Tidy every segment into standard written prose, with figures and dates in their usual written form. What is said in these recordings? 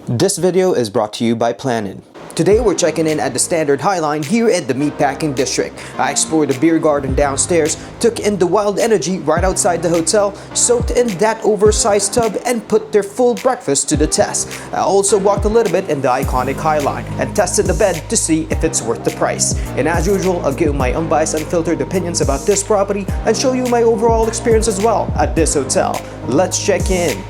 This video is brought to you by Planet. Today we're checking in at the Standard Highline here at the Meatpacking District. I explored the beer garden downstairs, took in the wild energy right outside the hotel, soaked in that oversized tub, and put their full breakfast to the test. I also walked a little bit in the iconic Highline and tested the bed to see if it's worth the price. And as usual, I'll give my unbiased, unfiltered opinions about this property and show you my overall experience as well at this hotel. Let's check in.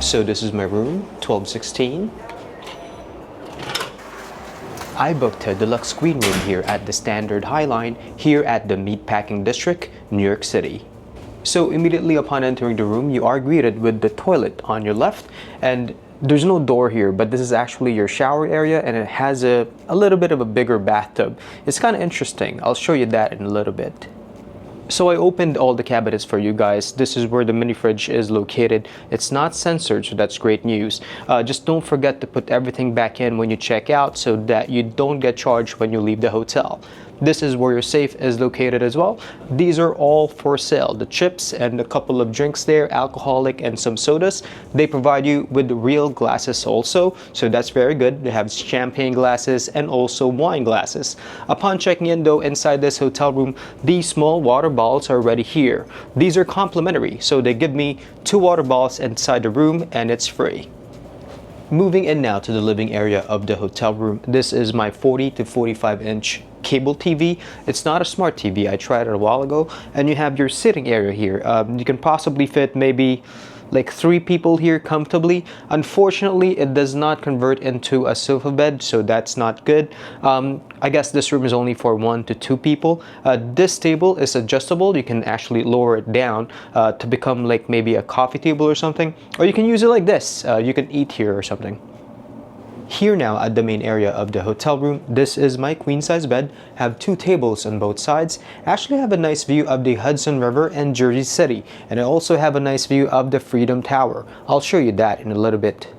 So this is my room, 1216. I booked a deluxe queen room here at the Standard Highline here at the Meatpacking District, New York City. So immediately upon entering the room, you are greeted with the toilet on your left, and there's no door here, but this is actually your shower area, and it has a little bit of a bigger bathtub. It's kind of interesting. I'll show you that in a little bit. So I opened all the cabinets for you guys. This is where the mini fridge is located. It's not censored, so that's great news. Just don't forget to put everything back in when you check out so that you don't get charged when you leave the hotel. This is where your safe is located as well. These are all for sale. The chips and a couple of drinks there, alcoholic and some sodas. They provide you with real glasses also, so that's very good. They have champagne glasses and also wine glasses. Upon checking in though, inside this hotel room, these small water bottles are already here. These are complimentary, so they give me 2 water bottles inside the room and it's free. Moving in now to the living area of the hotel room. This is my 40 to 45 inch cable TV. It's not a smart TV. I tried it a while ago. And you have your sitting area here. You can possibly fit maybe like 3 people here comfortably. Unfortunately, it does not convert into a sofa bed, so that's not good. I guess this room is only for 1 to 2 people. This table is adjustable. You can actually lower it down to become like maybe a coffee table or something. Or you can use it like this. You can eat here or something. Here now at the main area of the hotel room, this is my queen size bed. Have 2 tables on both sides. Actually have a nice view of the Hudson River and Jersey City. And I also have a nice view of the Freedom Tower. I'll show you that in a little bit.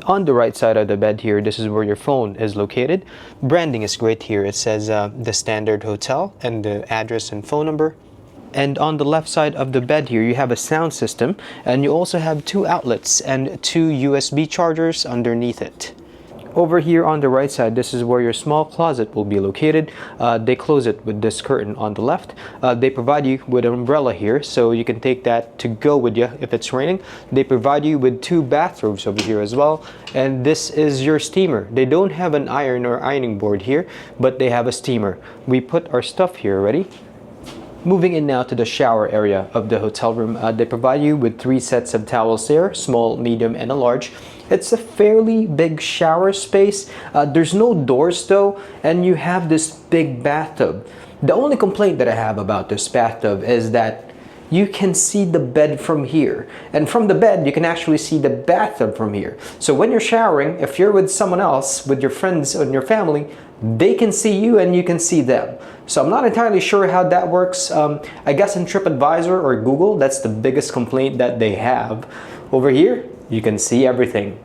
On the right side of the bed here, this is where your phone is located. Branding is great here. It says the Standard Hotel and the address and phone number. And on the left side of the bed here, you have a sound system. And you also have 2 outlets and 2 USB chargers underneath it. Over here on the right side, this is where your small closet will be located. They close it with this curtain on the left. They provide you with an umbrella here, so you can take that to go with you if it's raining. They provide you with 2 bathrobes over here as well. And this is your steamer. They don't have an iron or ironing board here, but they have a steamer. We put our stuff here already. Moving in now to the shower area of the hotel room, they provide you with 3 sets of towels there, small, medium, and a large. It's a fairly big shower space. There's no doors though, and you have this big bathtub. The only complaint that I have about this bathtub is that you can see the bed from here. And from the bed, you can actually see the bathtub from here. So when you're showering, if you're with someone else, with your friends and your family, they can see you and you can see them. So I'm not entirely sure how that works. I guess in TripAdvisor or Google, that's the biggest complaint that they have. Over here, you can see everything.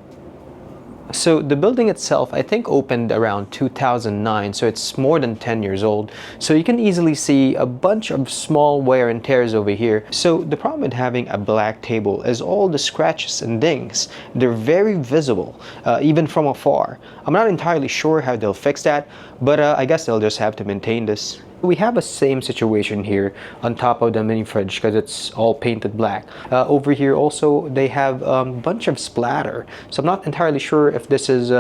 So the building itself, I think, opened around 2009, so it's more than 10 years old. So you can easily see a bunch of small wear and tears over here. So the problem with having a black table is all the scratches and dings. They're very visible, even from afar. I'm not entirely sure how they'll fix that, but I guess they'll just have to maintain this. We have a same situation here on top of the mini fridge because it's all painted black. Over here also they have a bunch of splatter. So I'm not entirely sure if this is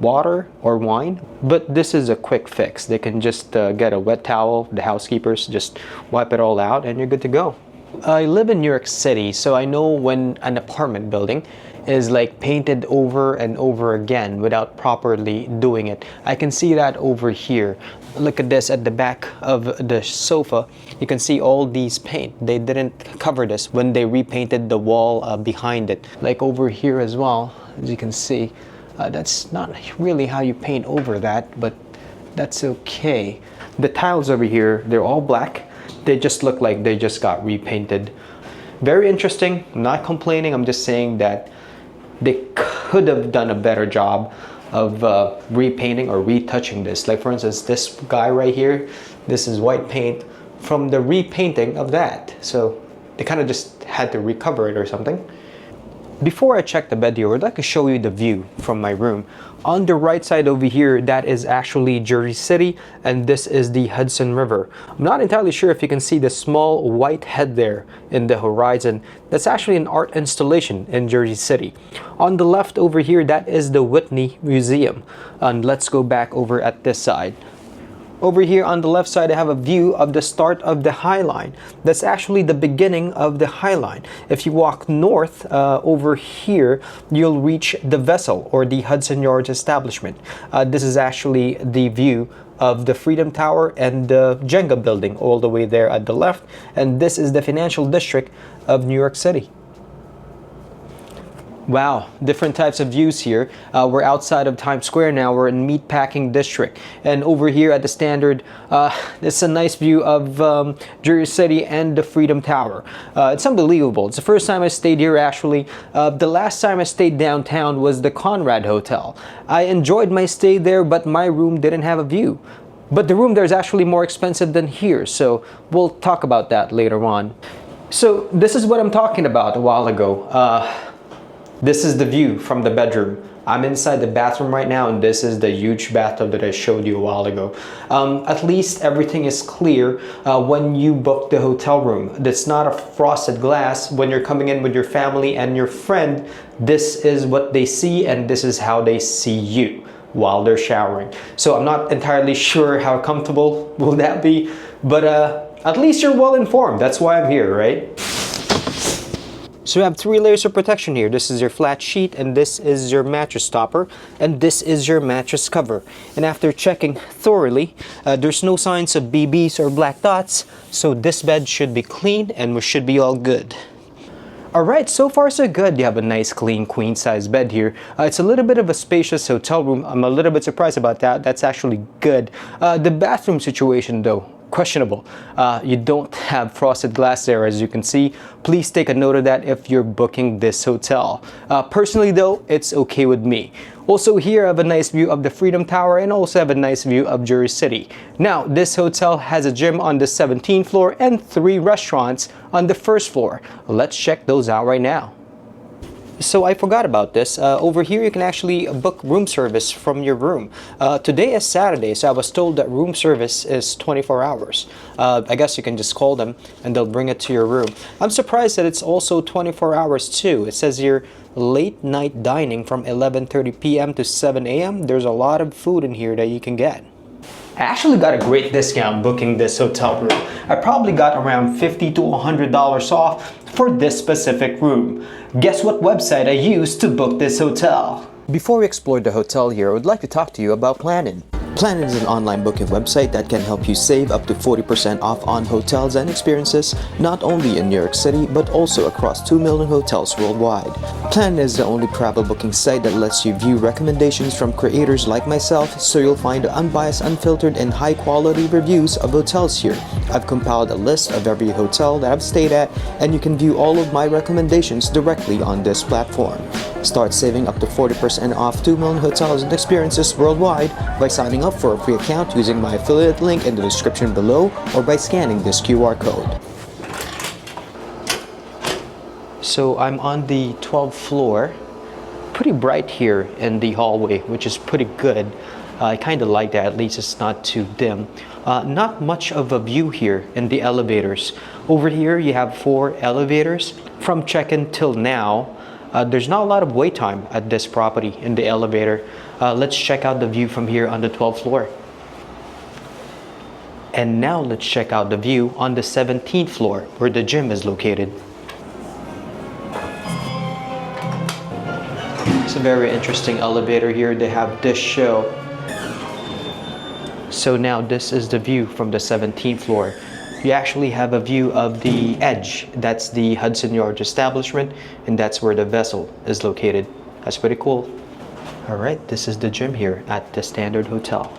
water or wine, but this is a quick fix. They can just get a wet towel, the housekeepers just wipe it all out and you're good to go. I live in New York City, so I know when an apartment building is like painted over and over again without properly doing it. I can see that over here. Look at this at the back of the sofa. You can see all these paint. They didn't cover this when they repainted the wall behind it. Like over here as well, as you can see. That's not really how you paint over that, but that's okay. The tiles over here, they're all black. They just look like they just got repainted. Very interesting. I'm not complaining. I'm just saying that they could have done a better job of repainting or retouching this. Like for instance, this guy right here, This is white paint from the repainting of that. So they kind of just had to recover it or something. Before I check the bed here, I'd like to show you the view from my room. On the right side over here, that is actually Jersey City, and this is the Hudson River. I'm not entirely sure if you can see the small white head there in the horizon. That's actually an art installation in Jersey City. On the left over here, that is the Whitney Museum. And let's go back over at this side. Over here on the left side, I have a view of the start of the High Line. That's actually the beginning of the High Line. If you walk north over here, you'll reach the vessel or the Hudson Yards establishment. This is actually the view of the Freedom Tower and the Jenga building all the way there at the left. And this is the financial district of New York City. Wow, different types of views here. We're outside of Times Square now. We're in Meatpacking District. And over here at the Standard, it's a nice view of Jersey City and the Freedom Tower. It's unbelievable. It's the first time I stayed here actually. The last time I stayed downtown was the Conrad Hotel. I enjoyed my stay there, but my room didn't have a view. But the room there is actually more expensive than here, so we'll talk about that later on. So this is what I'm talking about a while ago. This is the view from the bedroom. I'm inside the bathroom right now, and this is the huge bathtub that I showed you a while ago. At least everything is clear when you book the hotel room. That's not a frosted glass. When you're coming in with your family and your friend, this is what they see, and this is how they see you while they're showering. So I'm not entirely sure how comfortable will that be, but at least you're well informed. That's why I'm here, right? So you have 3 layers of protection here. This is your flat sheet, and this is your mattress topper, and this is your mattress cover. And after checking thoroughly, there's no signs of BBs or black dots, so this bed should be clean and we should be all good. Alright, so far so good. You have a nice clean queen size bed here. It's a little bit of a spacious hotel room. I'm a little bit surprised about that. That's actually good. The bathroom situation though, questionable. You don't have frosted glass there, as you can see. Please take a note of that if you're booking this hotel. Personally though, it's okay with me. Also here I have a nice view of the Freedom Tower and also have a nice view of Jersey City. Now this hotel has a gym on the 17th floor and 3 restaurants on the 1st floor. Let's check those out right now. So I forgot about this. Over here you can actually book room service from your room. Today is Saturday, so I was told that room service is 24 hours. I guess you can just call them and they'll bring it to your room. I'm surprised that it's also 24 hours too. It says here late night dining from 11:30 p.m. to 7 a.m. There's a lot of food in here that you can get. I actually got a great discount booking this hotel room. I probably got around $50 to $100 off for this specific room. Guess what website I used to book this hotel? Before we explore the hotel here, I would like to talk to you about Planin. Planin is an online booking website that can help you save up to 40% off on hotels and experiences, not only in New York City, but also across 2 million hotels worldwide. Planin is the only travel booking site that lets you view recommendations from creators like myself, so you'll find unbiased, unfiltered, and high-quality reviews of hotels here. I've compiled a list of every hotel that I've stayed at, and you can view all of my recommendations directly on this platform. Start saving up to 40% off 2 million hotels and experiences worldwide by signing up for a free account using my affiliate link in the description below or by scanning this QR code. So I'm on the 12th floor. Pretty bright here in the hallway, which is pretty good. I kind of like that, at least it's not too dim. Not much of a view here in the elevators. Over here you have 4 elevators. From check-in till now, there's not a lot of wait time at this property in the elevator. Let's check out the view from here on the 12th floor. And now let's check out the view on the 17th floor where the gym is located. It's a very interesting elevator here. They have this show. So now this is the view from the 17th floor. You actually have a view of the edge. That's the Hudson Yards establishment, and that's where the vessel is located. That's pretty cool. All right, this is the gym here at the Standard Hotel.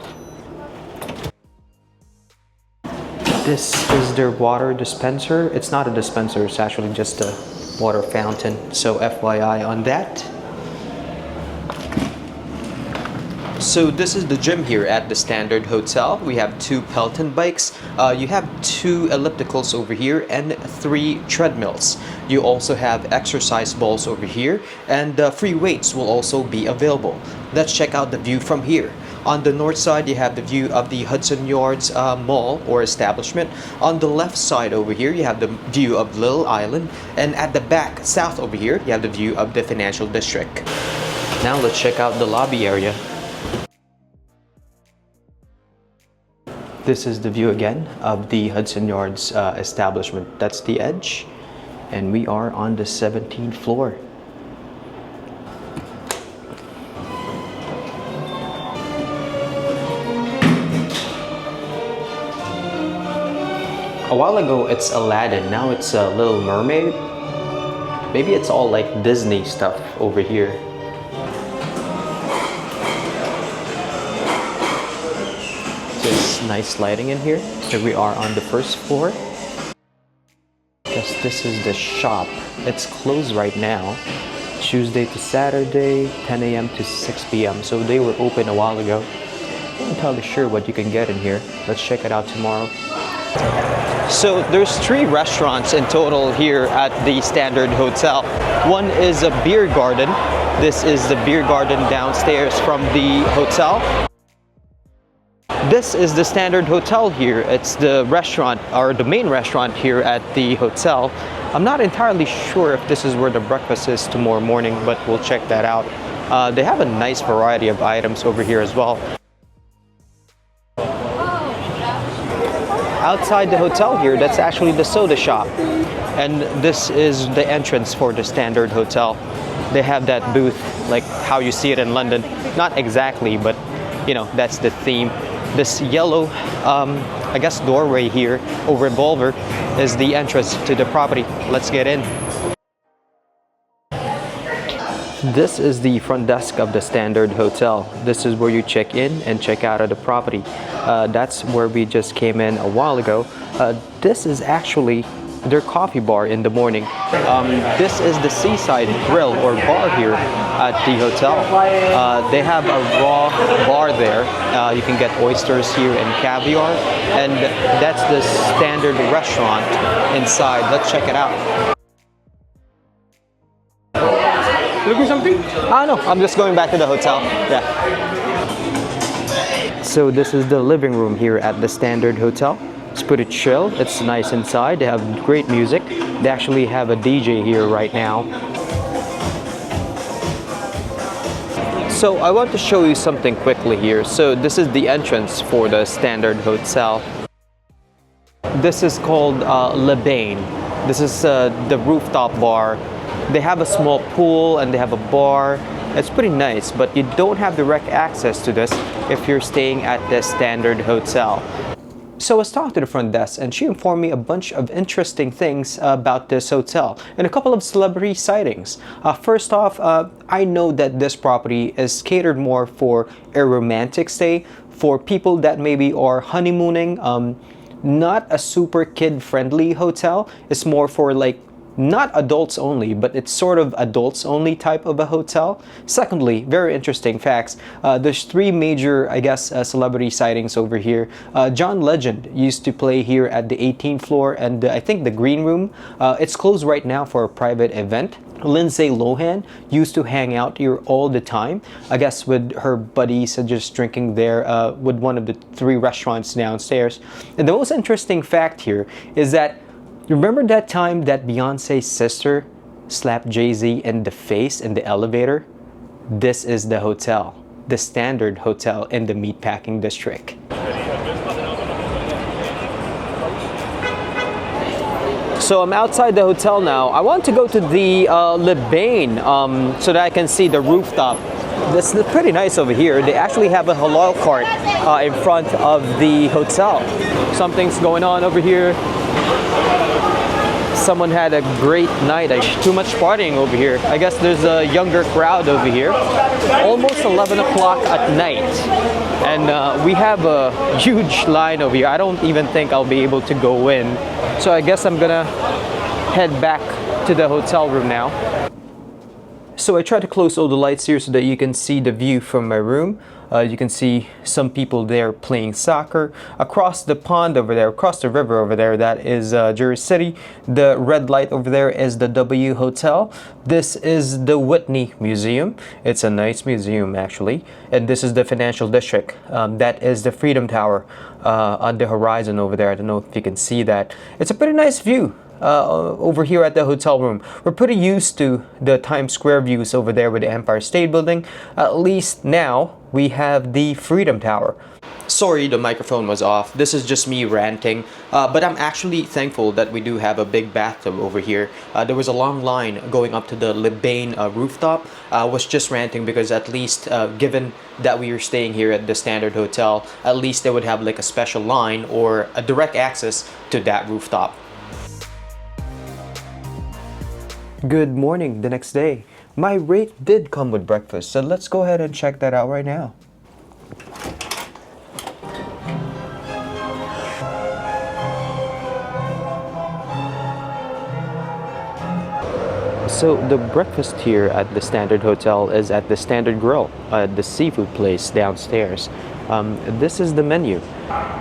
This is their water dispenser. It's not a dispenser, it's actually just a water fountain. So FYI on that. So this is the gym here at the Standard Hotel. We have 2 Peloton bikes. You have 2 ellipticals over here and 3 treadmills. You also have exercise balls over here, and free weights will also be available. Let's check out the view from here. On the north side, you have the view of the Hudson Yards mall or establishment. On the left side over here, you have the view of Little Island. And at the back, south over here, you have the view of the financial district. Now let's check out the lobby area. This is the view again of the Hudson Yards establishment. That's the edge. And we are on the 17th floor. A while ago, it's Aladdin. Now it's a Little Mermaid. Maybe it's all like Disney stuff over here. Just nice lighting in here. Here we are on the first floor. Guess this is the shop. It's closed right now. Tuesday to Saturday, 10 a.m. to 6 p.m. So they were open a while ago. I'm not entirely sure what you can get in here. Let's check it out tomorrow. So there's 3 restaurants in total here at the Standard Hotel. One is a beer garden. This is the beer garden downstairs from the hotel. This is the Standard Hotel here. It's the restaurant, or the main restaurant here at the hotel. I'm not entirely sure if this is where the breakfast is tomorrow morning, but we'll check that out. They have a nice variety of items over here as well. Outside the hotel here, that's actually the soda shop. And this is the entrance for the Standard Hotel. They have that booth like how you see it in London. Not exactly, but you know, that's the theme. This yellow, I guess, doorway here, or revolver, is the entrance to the property. Let's get in. This is the front desk of the Standard Hotel. This is where you check in and check out of the property. That's where we just came in a while ago. This is actually their coffee bar in the morning. This is the Seaside Grill or bar here at the hotel. They have a raw bar there. You can get oysters here and caviar. And that's the Standard restaurant inside. Let's check it out. Looking something? No, I'm just going back to the hotel. Yeah. So this is the living room here at the Standard Hotel. It's pretty chill. It's nice inside. They have great music. They actually have a DJ here right now. So I want to show you something quickly here. So this is the entrance for the Standard Hotel. This is called Le Bain. This is the rooftop bar. They have a small pool and they have a bar. It's pretty nice, but you don't have direct access to this if you're staying at the Standard Hotel. So I was talking to the front desk and she informed me a bunch of interesting things about this hotel and a couple of celebrity sightings. First off, I know that this property is catered more for a romantic stay, for people that maybe are honeymooning. Not a super kid-friendly hotel. It's more for like not adults only, but it's sort of adults only type of a hotel. Secondly, very interesting facts. There's 3 major, I guess, celebrity sightings over here. John Legend used to play here at the 18th floor and I think the green room. It's closed right now for a private event. Lindsay Lohan used to hang out here all the time, I guess with her buddies just drinking there with one of the 3 restaurants downstairs. And the most interesting fact here is that remember that time that Beyonce's sister slapped Jay-Z in the face in the elevator? This is the hotel, the Standard Hotel in the Meatpacking district. So I'm outside the hotel now. I want to go to the Le Bain so that I can see the rooftop. This is pretty nice over here. They actually have a halal cart in front of the hotel. Something's going on over here. Someone had a great night. Too much partying over here. I guess there's a younger crowd over here. Almost 11 o'clock at night. And we have a huge line over here. I don't even think I'll be able to go in. So I guess I'm gonna head back to the hotel room now. So I tried to close all the lights here so that you can see the view from my room. You can see some people there playing soccer. Across the pond over there, across the river over there, that is Jersey City. The red light over there is the W Hotel. This is the Whitney Museum. It's a nice museum actually. And this is the Financial District. That is the Freedom Tower on the horizon over there. I don't know if you can see that. It's a pretty nice view. Over here at the hotel room. We're pretty used to the Times Square views over there with the Empire State Building. At least now we have the Freedom Tower. Sorry, the microphone was off. This is just me ranting, but I'm actually thankful that we do have a big bathtub over here. There was a long line going up to the Lebain rooftop. I was just ranting because at least given that we are staying here at the Standard Hotel, at least they would have like a special line or a direct access to that rooftop. Good morning the next day. My rate did come with breakfast, so let's go ahead and check that out right now. So the breakfast here at the Standard Hotel is at the Standard Grill, the seafood place downstairs. This is the menu.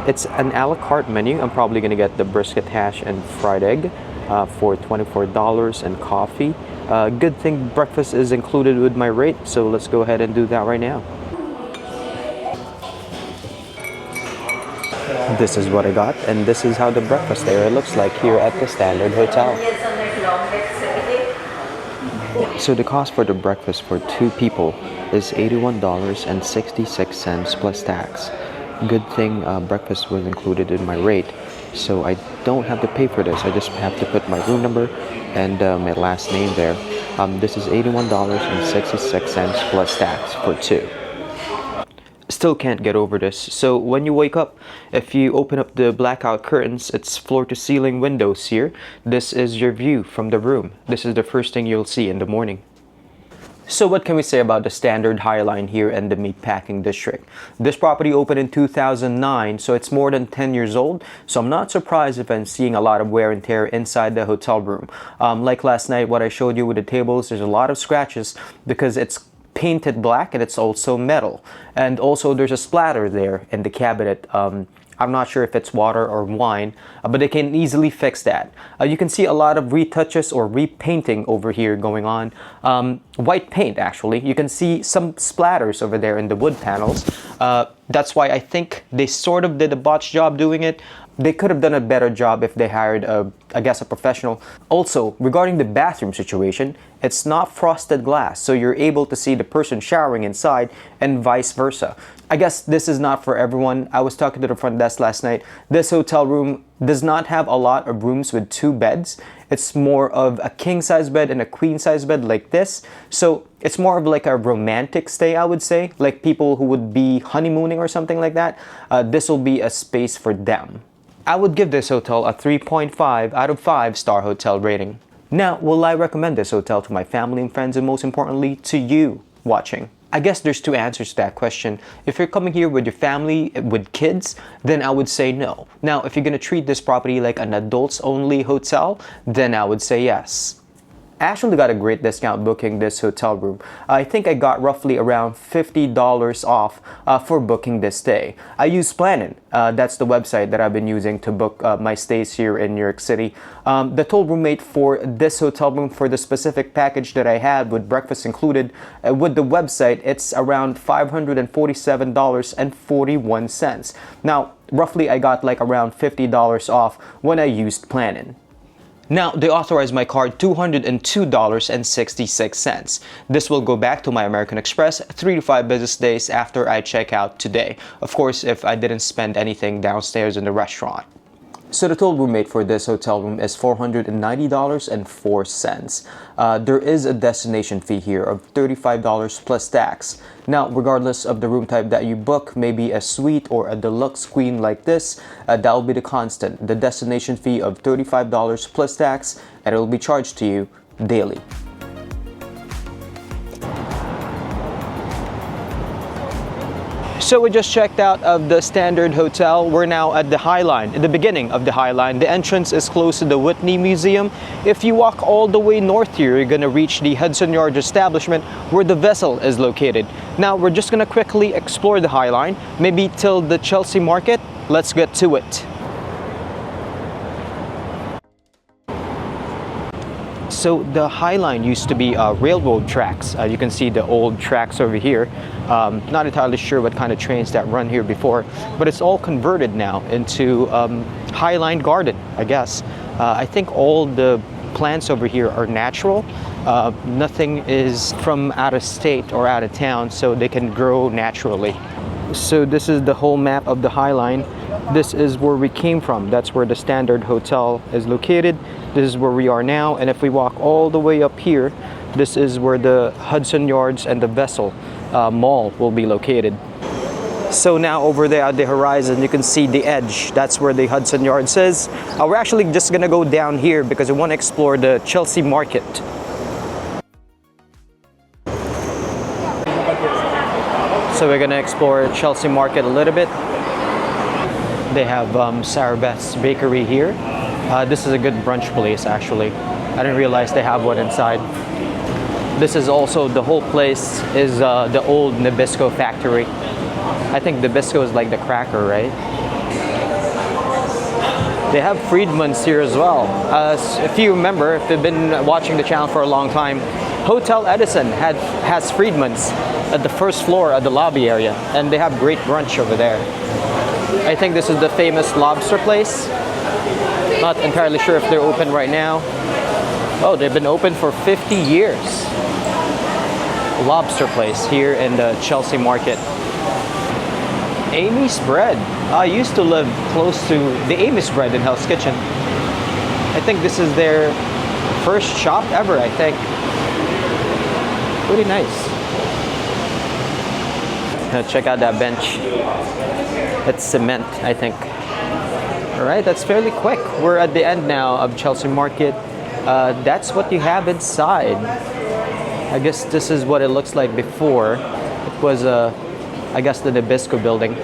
It's an a la carte menu. I'm probably gonna get the brisket hash and fried egg. For $24 and coffee. Good thing breakfast is included with my rate, so let's go ahead and do that right now. This is what I got, and this is how the breakfast area looks like here at the Standard Hotel. So the cost for the breakfast for 2 people is $81.66 plus tax. Good thing breakfast was included in my rate, so I don't have to pay for this. I just have to put my room number and my last name there. This is $81.66 plus tax for 2. Still can't get over this. So when you wake up, if you open up the blackout curtains, it's floor to ceiling windows here. This is your view from the room. This is the first thing you'll see in the morning. So what can we say about the Standard Highline here in the Meatpacking District? This property opened in 2009, so it's more than 10 years old. So I'm not surprised if I'm seeing a lot of wear and tear inside the hotel room. Like last night, what I showed you with the tables, there's a lot of scratches because it's painted black and it's also metal. And also there's a splatter there in the cabinet. I'm not sure if it's water or wine, but they can easily fix that. You can see a lot of retouches or repainting over here going on. White paint, actually. You can see some splatters over there in the wood panels. That's why I think they sort of did a botched job doing it. They could have done a better job if they hired, I guess, a professional. Also, regarding the bathroom situation, it's not frosted glass, so you're able to see the person showering inside and vice versa. I guess this is not for everyone. I was talking to the front desk last night. This hotel room does not have a lot of rooms with 2 beds. It's more of a king-size bed and a queen-size bed like this. So it's more of like a romantic stay, I would say. Like people who would be honeymooning or something like that. This will be a space for them. I would give this hotel a 3.5 out of 5-star hotel rating. Now, will I recommend this hotel to my family and friends, and most importantly, to you watching? I guess there's 2 answers to that question. If you're coming here with your family, with kids, then I would say no. Now, if you're gonna treat this property like an adults-only hotel, then I would say yes. I actually got a great discount booking this hotel room. I think I got roughly around $50 off for booking this stay. I use Planin. That's the website that I've been using to book my stays here in New York City. The total room rate for this hotel room for the specific package that I had with breakfast included with the website, it's around $547.41. Now, roughly I got like around $50 off when I used Planin. Now, they authorized my card $202.66. This will go back to my American Express 3 to 5 business days after I check out today. Of course, if I didn't spend anything downstairs in the restaurant. So the total room rate for this hotel room is $490.04. There is a destination fee here of $35 plus tax. Now, regardless of the room type that you book, maybe a suite or a deluxe queen like this, that will be the constant. The destination fee of $35 plus tax, and it will be charged to you daily. So we just checked out of the Standard Hotel. We're now at the High Line, at the beginning of the High Line. The entrance is close to the Whitney Museum. If you walk all the way north here, you're gonna reach the Hudson Yards establishment where the vessel is located. Now we're just gonna quickly explore the High Line, maybe till the Chelsea Market. Let's get to it. So the High Line used to be railroad tracks. You can see the old tracks over here. Not entirely sure what kind of trains that run here before, but it's all converted now into High Line Garden, I guess. I think all the plants over here are natural. Nothing is from out of state or out of town, so they can grow naturally. So this is the whole map of the High Line. This is where we came from. That's where the Standard Hotel is located. This is where we are now. And if we walk all the way up here, this is where the Hudson Yards and the Vessel Mall will be located. So now over there at the horizon, you can see the edge. That's where the Hudson Yards is. We're actually just gonna go down here because we want to explore the Chelsea Market. So we're gonna explore Chelsea Market a little bit. They have Sarah Beth's Bakery here. This is a good brunch place actually. I didn't realize they have one inside. This is also, the whole place is the old Nabisco factory. I think Nabisco is like the cracker, right? They have Friedman's here as well. If you remember, if you've been watching the channel for a long time, Hotel Edison has Friedman's at the first floor of the lobby area, and they have great brunch over there. I think this is the famous lobster place. Not entirely sure if they're open right now. Oh, they've been open for 50 years. Lobster place here in the Chelsea Market. Amy's Bread. I used to live close to the Amy's Bread in Hell's Kitchen. I think this is their first shop ever, I think. Pretty nice. Check out that bench. It's cement, I think. All right, that's fairly quick. We're at the end now of Chelsea Market. That's what you have inside. I guess this is what it looks like before. It was, I guess, the Nabisco building.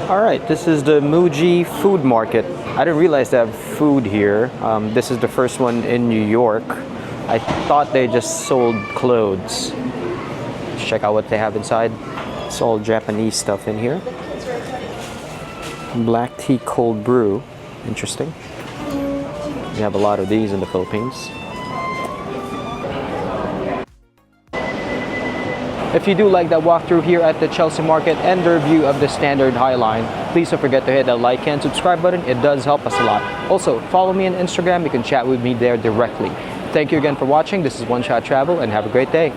All right, this is the Muji Food Market. I didn't realize they have food here. This is the first one in New York. I thought they just sold clothes. Let's check out what they have inside. It's all Japanese stuff in here. Black tea cold brew. Interesting. We have a lot of these in the Philippines. If you do like that walkthrough here at the Chelsea Market and the review of the Standard High Line, please don't forget to hit that like and subscribe button. It does help us a lot. Also, follow me on Instagram. You can chat with me there directly. Thank you again for watching. This is One Shot Travel, and have a great day.